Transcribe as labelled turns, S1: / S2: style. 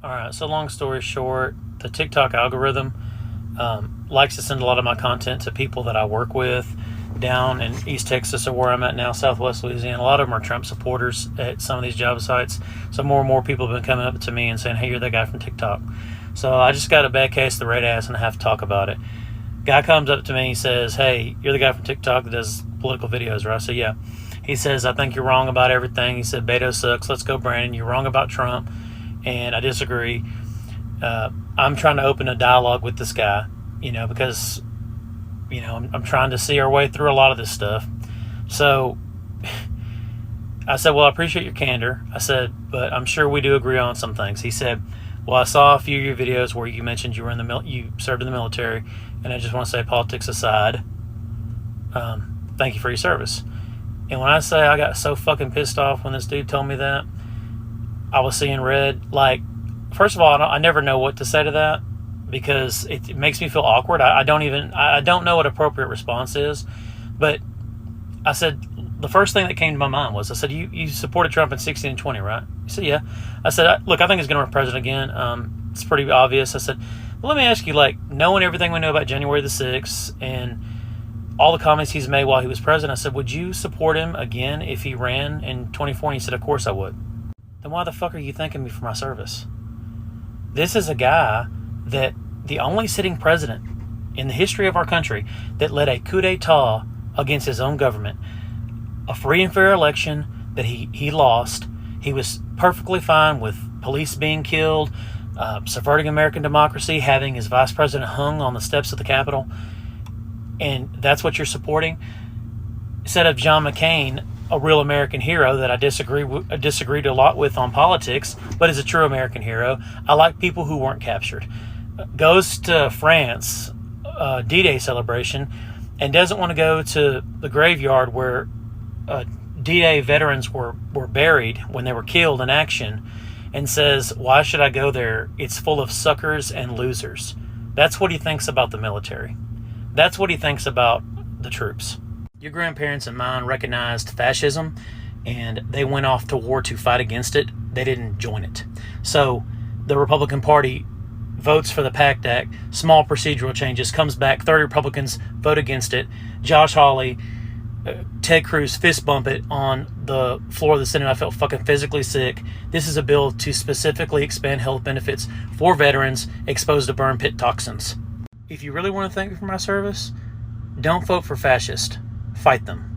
S1: All right, so long story short, the TikTok algorithm likes to send a lot of my content to people that I work with down in East Texas or where I'm at now, Southwest Louisiana. A lot of them are Trump supporters at some of these job sites. So more and more people have been coming up to me and saying, hey, you're the guy from TikTok. So I just got a bad case of the red ass and I have to talk about it. Guy comes up to me, he says, hey, you're the guy from TikTok that does political videos, right? I said, yeah. He says, I think you're wrong about everything. He said, Beto sucks. Let's go, Brandon. You're wrong about Trump. And I disagree. I'm trying to open a dialogue with this guy, because, I'm trying to see our way through a lot of this stuff. So I said, well, I appreciate your candor. I said, but I'm sure we do agree on some things. He said, well, I saw a few of your videos where you mentioned you were you served in the military, and I just want to say, politics aside, thank you for your service. And when I say I got so fucking pissed off when this dude told me that, I was seeing red. Like, first of all, I never know what to say to that because it makes me feel awkward. I don't know what appropriate response is. But I said, the first thing that came to my mind was, I said, you supported Trump in 16 and 20, right? He said, yeah. I said, look, I think he's going to run president again. It's pretty obvious. I said, well, let me ask you, knowing everything we know about January the 6th and all the comments he's made while he was president, I said, would you support him again if he ran in 2040? He said, of course I would. Then why the fuck are you thanking me for my service? This is a guy that the only sitting president in the history of our country that led a coup d'etat against his own government, a free and fair election that he lost. He was perfectly fine with police being killed, subverting American democracy, having his vice president hung on the steps of the Capitol. And that's what you're supporting? Instead of John McCain, a real American hero that I disagreed a lot with on politics, but is a true American hero. I like people who weren't captured. Goes to France, D-Day celebration, and doesn't want to go to the graveyard where D-Day veterans were buried when they were killed in action, and says, why should I go there? It's full of suckers and losers. That's what he thinks about the military. That's what he thinks about the troops. Your grandparents and mine recognized fascism, and they went off to war to fight against it. They didn't join it. So the Republican Party votes for the PACT Act, small procedural changes, comes back, 30 Republicans vote against it. Josh Hawley, Ted Cruz fist bump it on the floor of the Senate. I felt fucking physically sick. This is a bill to specifically expand health benefits for veterans exposed to burn pit toxins. If you really want to thank me for my service, don't vote for fascists. Fight them.